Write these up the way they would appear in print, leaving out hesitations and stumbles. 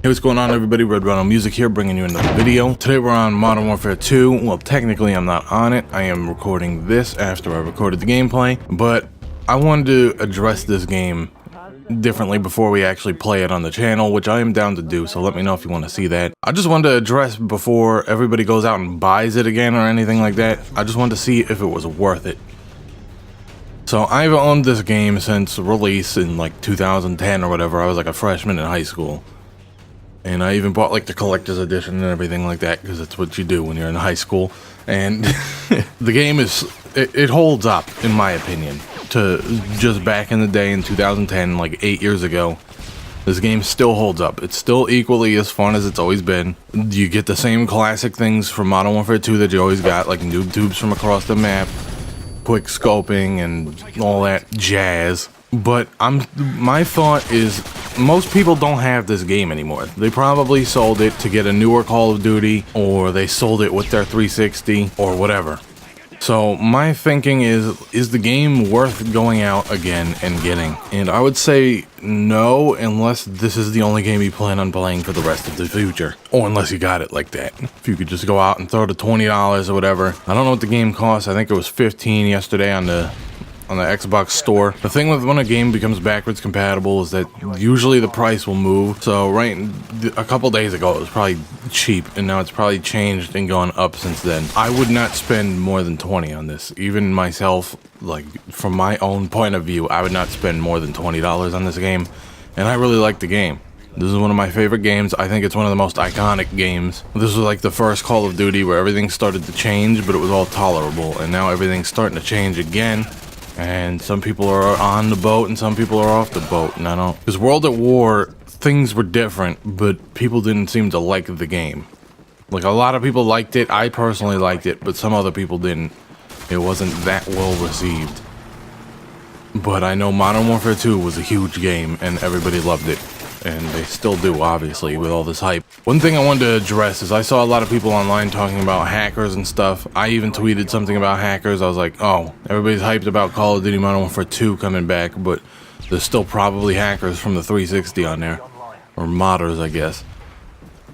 Hey, what's going on, everybody? Red Ronald Music here, bringing you another video. Today we're on Modern Warfare 2. Well, technically I'm not on it. I am recording this after I recorded the gameplay, but I wanted to address this game differently before we actually play it on the channel, which I am down to do, so let me know if you want to see that. I just wanted to address before everybody goes out and buys it again or anything like that. I just wanted to see if it was worth it. So I've owned this game since release in like 2010 or whatever. I was like a freshman in high school. And I even bought like the collector's edition and everything like that, because that's what you do when you're in high school. And the game it holds up, in my opinion, to just back in the day in 2010, like 8 years ago. This game still holds up. It's still equally as fun as it's always been. You get the same classic things from Modern Warfare 2 that you always got, like noob tubes from across the map, quick scoping, and all that jazz. But my thought is, most people don't have this game anymore. They probably sold it to get a newer Call of Duty, or they sold it with their 360, or whatever. So my thinking is the game worth going out again and getting? And I would say no, unless this is the only game you plan on playing for the rest of the future. Or unless you got it like that. If you could just go out and throw the $20 or whatever. I don't know what the game costs. I think it was $15 yesterday on the Xbox store. The thing with when a game becomes backwards compatible is that usually the price will move. So a couple days ago it was probably cheap, and now it's probably changed and gone up since then. I would not spend more than 20 on this. Even myself, like from my own point of view, I would not spend more than $20 on this game. And I really like the game. This is one of my favorite games. I think it's one of the most iconic games. This was like the first Call of Duty where everything started to change, but it was all tolerable. And now everything's starting to change again. And some people are on the boat and some people are off the boat, and I don't... Because World at War, things were different, but people didn't seem to like the game. Like, a lot of people liked it. I personally liked it, but some other people didn't. It wasn't that well received. But I know Modern Warfare 2 was a huge game, and everybody loved it. And they still do, obviously, with all this hype. One thing I wanted to address is I saw a lot of people online talking about hackers and stuff. I even tweeted something about hackers. I was like, oh, everybody's hyped about Call of Duty Modern Warfare 2 coming back, but there's still probably hackers from the 360 on there. Or modders, I guess.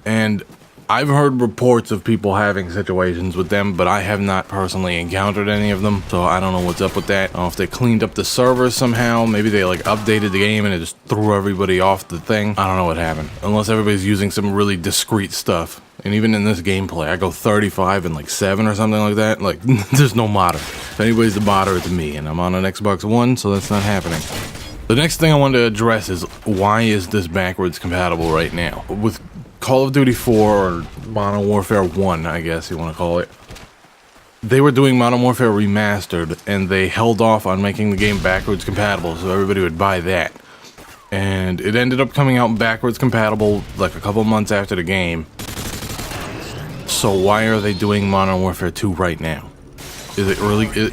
And I've heard reports of people having situations with them, but I have not personally encountered any of them, so I don't know what's up with that. I don't know if they cleaned up the servers somehow. Maybe they like updated the game and it just threw everybody off the thing. I don't know what happened. Unless everybody's using some really discreet stuff. And even in this gameplay, I go 35 and like 7 or something like that. Like, there's no modder. If anybody's the modder, it's me, and I'm on an Xbox One, so that's not happening. The next thing I wanted to address is, why is this backwards compatible right now? With Call of Duty 4, or Modern Warfare 1, I guess you want to call it. They were doing Modern Warfare Remastered, and they held off on making the game backwards compatible, so everybody would buy that. And it ended up coming out backwards compatible like a couple months after the game. So why are they doing Modern Warfare 2 right now? Is it really...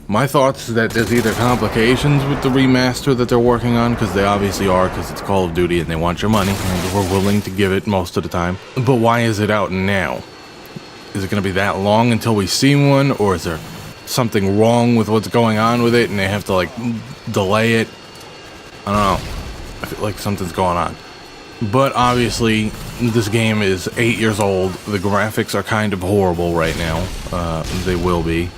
My thoughts is that there's either complications with the remaster that they're working on, because they obviously are, because it's Call of Duty and they want your money, and we're willing to give it most of the time. But why is it out now? Is it going to be that long until we see one, or is there something wrong with what's going on with it and they have to like delay it? I don't know. I feel like something's going on. But obviously, this game is 8 years old. The graphics are kind of horrible right now. They will be.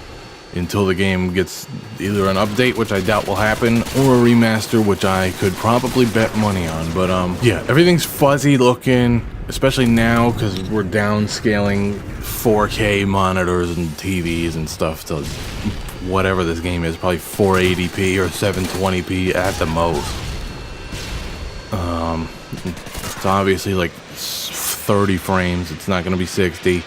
Until the game gets either an update, which I doubt will happen, or a remaster, which I could probably bet money on. But yeah, everything's fuzzy looking, especially now because we're downscaling 4K monitors and TVs and stuff to whatever this game is, probably 480p or 720p at the most. It's obviously like 30 frames. It's not going to be 60.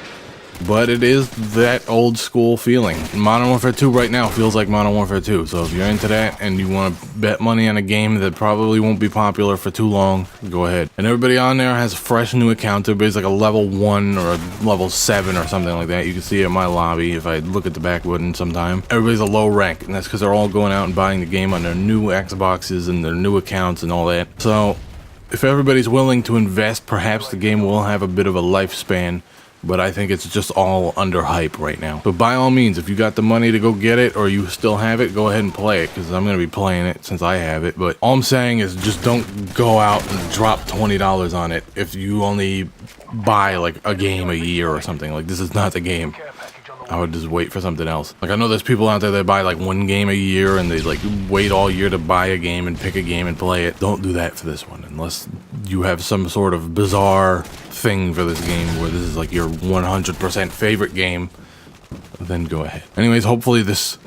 But it is that old school feeling. Modern Warfare 2 right now feels like Modern Warfare 2. So if you're into that and you want to bet money on a game that probably won't be popular for too long, go ahead. And everybody on there has a fresh new account. Everybody's like a level 1 or a level 7 or something like that. You can see it in my lobby if I look at the back button sometime. Everybody's a low rank, and that's because they're all going out and buying the game on their new Xboxes and their new accounts and all that. So if everybody's willing to invest, perhaps the game will have a bit of a lifespan. but I think it's just all under hype right now. But by all means, if you got the money to go get it or you still have it, go ahead and play it, because I'm going to be playing it since I have it. But all I'm saying is just don't go out and drop $20 on it if you only buy like a game a year or something. Like, this is not the game. I would just wait for something else. Like, I know there's people out there that buy like one game a year and they like wait all year to buy a game and pick a game and play it. Don't do that for this one unless you have some sort of bizarre thing for this game where this is like your 100% favorite game. Then go ahead. Anyways, hopefully this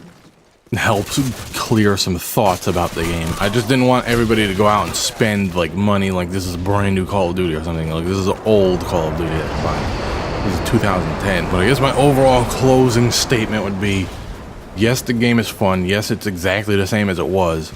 helps clear some thoughts about the game. I just didn't want everybody to go out and spend like money like this is brand new Call of Duty or something. Like, this is an old Call of Duty that's fine. This is 2010. But I guess my overall closing statement would be, yes, the game is fun. Yes, it's exactly the same as it was.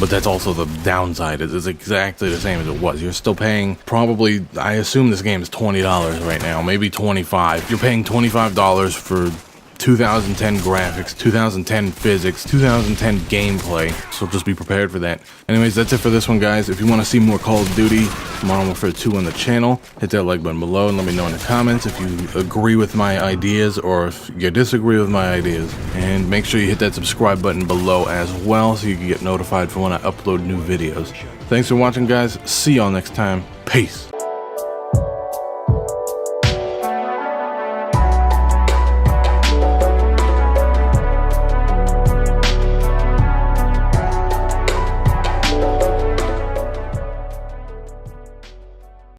But that's also the downside. It's exactly the same as it was. You're still paying probably, I assume this game is $20 right now, maybe $25. You're paying $25 for 2010 graphics, 2010 physics, 2010 gameplay, so just be prepared for that. Anyways, that's it for this one, guys. If you want to see more Call of Duty Modern Warfare 2 on the channel, hit that like button below and let me know in the comments if you agree with my ideas or if you disagree with my ideas. And make sure you hit that subscribe button below as well so you can get notified for when I upload new videos. Thanks for watching, guys. See y'all next time. Peace.